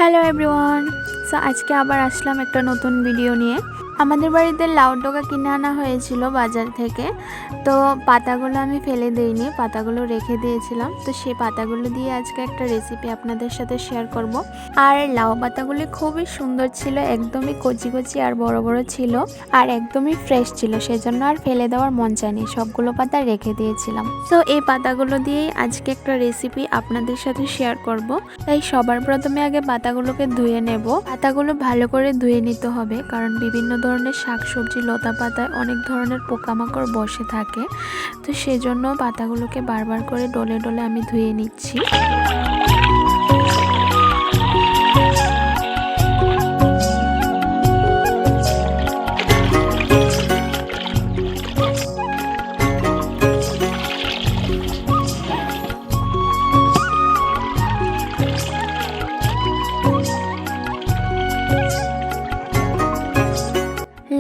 Hello everyone. So আজকে আবার আসলাম একটা নতুন ভিডিও নিয়ে। আমাদের বাড়িতে লাউ ডগা কিনে আনা হয়েছিল বাজার থেকে। তো পাতাগুলো আমি ফেলে দিইনি, পাতাগুলো রেখে দিয়েছিলাম। তো সেই পাতাগুলো দিয়ে আজকে একটা রেসিপি আপনাদের সাথে শেয়ার করব। আর লাউ পাতাগুলি খুবই সুন্দর ছিল, একদমই কচি কচি আর বড় বড় ছিল, আর একদমই ফ্রেশ ছিল, সেজন্য আর ফেলে দেওয়ার মন চায়নি, সবগুলো পাতা রেখে দিয়েছিলাম। তো এই পাতাগুলো দিয়েই আজকে একটা রেসিপি আপনাদের সাথে শেয়ার করব। তাই সবার প্রথমে আগে পাতাগুলোকে ধুয়ে নেব। পাতাগুলো ভালো করে ধুয়ে নিতে হবে, কারণ বিভিন্ন ধরনের শাকসবজি লতা পাতায় অনেক ধরনের পোকামাকড় বসে থাকে। তো সেজন্য পাতাগুলোকে বারবার করে ডলে ডলে আমি ধুয়ে নিচ্ছি।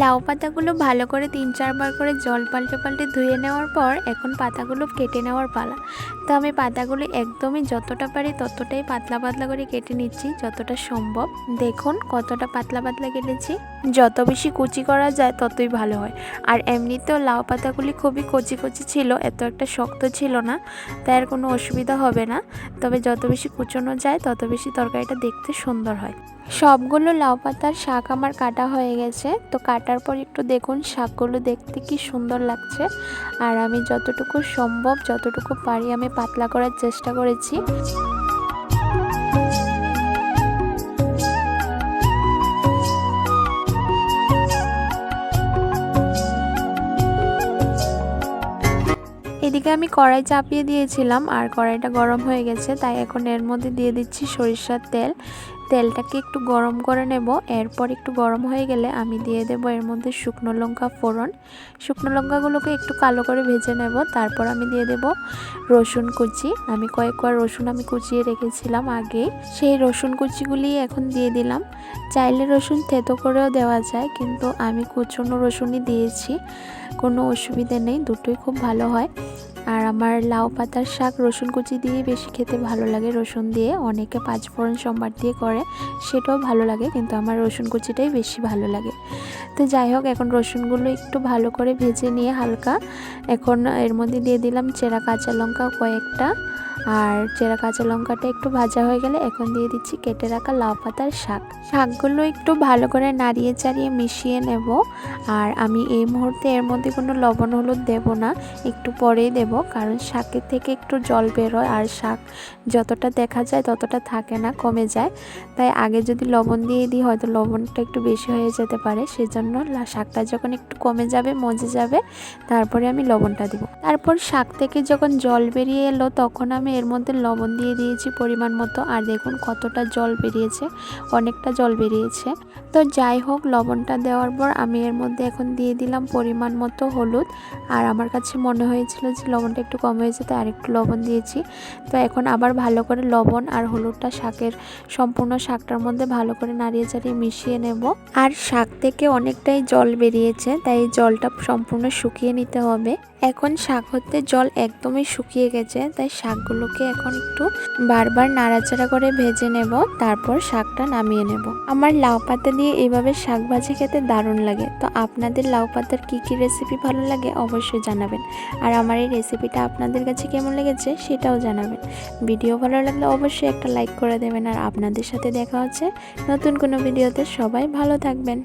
লাউ পাতাগুলো ভালো করে 3-4 বার করে জল পাল্টে পাল্টে ধুয়ে নেওয়ার পর এখন পাতাগুলো কেটে নেওয়ার পালা। তো আমি পাতাগুলো একদমই যতটা পারি ততটাই পাতলা পাতলা করে কেটে নিচ্ছি, যতটা সম্ভব। দেখুন কতটা পাতলা পাতলা কেটেছি। যত বেশি কুচি করা যায় ততই ভালো হয়। আর এমনিতেও লাউ পাতাগুলি খুবই কচি কচি ছিল, এত একটা শক্ত ছিল না, তাই আর কোনো অসুবিধা হবে না। তবে যত বেশি কুচোনো যায় তত বেশি তরকারিটা দেখতে সুন্দর হয়। সবগুলো লাউ পাতার শাক আমার কাটা হয়ে গেছে। তো কাটার পর একটু দেখুন শাকগুলো দেখতে কি সুন্দর লাগছে। আর আমি যতটুকু সম্ভব যতটুকু পারি আমি পাতলা করার চেষ্টা করেছি। এদিকে আমি কড়াই চাপিয়ে দিয়েছিলাম, আর কড়াইটা গরম হয়ে গেছে, তাই এখন এর মধ্যে দিয়ে দিচ্ছি সরিষার তেল। তেলটাকে একটু গরম করে নেব। এরপর একটু গরম হয়ে গেলে আমি দিয়ে দেব এর মধ্যে শুকনো লঙ্কা ফোড়ন। শুকনো লঙ্কাগুলোকে একটু কালো করে ভেজে নেব। তারপর আমি দিয়ে দেব রসুন কুচি। আমি কয়েকবার রসুন আমি কুচিয়ে রেখেছিলাম আগেই, সেই রসুন কুচিগুলি এখন দিয়ে দিলাম। চাইলে রসুন থেতো করেও দেওয়া যায়, কিন্তু আমি কুচনো রসুনই দিয়েছি, কোনো অসুবিধে নেই, দুটোই খুব ভালো হয়। আর আমার লাউ পাতার শাক রসুন কুচি দিয়ে বেশি খেতে ভালো লাগে। রসুন দিয়ে অনেকে পাঁচফোড়ন সম্বার দিয়ে করে, সেটাও ভালো লাগে, কিন্তু আমার রসুন কুচিটাই বেশি ভালো লাগে। তো যাই হোক, এখন রসুনগুলো একটু ভালো করে ভেজে নিয়ে হালকা, এখন এর মধ্যে দিয়ে দিলাম চেরা কাঁচা লঙ্কা কয়েকটা। আর চেরা কাঁচা লঙ্কাটা একটু ভাজা হয়ে গেলে এখন দিয়ে দিচ্ছি কেটে রাখা লাউ পাতার শাক। শাকগুলো একটু ভালো করে নাড়িয়ে চাড়িয়ে মিশিয়ে নেব। আর আমি এই মুহূর্তে এর মধ্যে কোনো লবণ হলুদ দেব না, একটু পরেই দেব, কারণ শাকের থেকে একটু জল বের হয়, আর শাক যতটা দেখা যায় ততটা থাকে না, কমে যায়। তাই আগে যদি লবণ দিয়ে দিই হয়তো লবণটা একটু বেশি হয়ে যেতে পারে, সেজন্য শাকটা যখন একটু কমে যাবে মজে যাবে তারপরে আমি লবণটা দেব। তারপর শাক থেকে যখন জল বেরিয়ে এলো তখন আমি এর মধ্যে লবণ দিয়ে দিয়েছি পরিমাণ মতো। আর দেখুন কতটা জল বেরিয়েছে, অনেকটা জল বেরিয়েছে। তো যাই হোক, লবণটা দেওয়ার পর আমি এর মধ্যে এখন দিয়ে দিলাম পরিমাণ মতো হলুদ। আর আমার কাছে মনে হয়েছিল যে লবণটা একটু কম হয়েছে, তাই আরেকটু লবণ দিয়েছি। তো এখন আবার ভালো করে লবণ আর হলুদটা সম্পূর্ণ শাকটার মধ্যে ভালো করে নাড়িয়ে চাড়িয়ে মিশিয়ে নেব। আর শাক থেকে অনেকটাই জল বেরিয়েছে, তাই জলটা সম্পূর্ণ শুকিয়ে নিতে হবে। এখন শাক হতে জল একদমই শুকিয়ে গেছে, তাই শাকগুলোকে এখন একটু বারবার নাড়াচাড়া করে ভেজে নেব, তারপর শাকটা নামিয়ে নেব। আমার লাউ পাতা দিয়ে এইভাবে শাক ভাজি খেতে দারুণ লাগে। তো আপনাদের লাউ পাতার কী কী রেসিপি ভালো লাগে অবশ্যই জানাবেন। আর আমার এই রেসিপিটা আপনাদের কাছে কেমন লেগেছে সেটাও জানাবেন। ভিডিও ভালো লাগলে অবশ্যই একটা লাইক করে দেবেন। আর আপনাদের সাথে দেখা হচ্ছে নতুন কোনো ভিডিওতে। সবাই ভালো থাকবেন।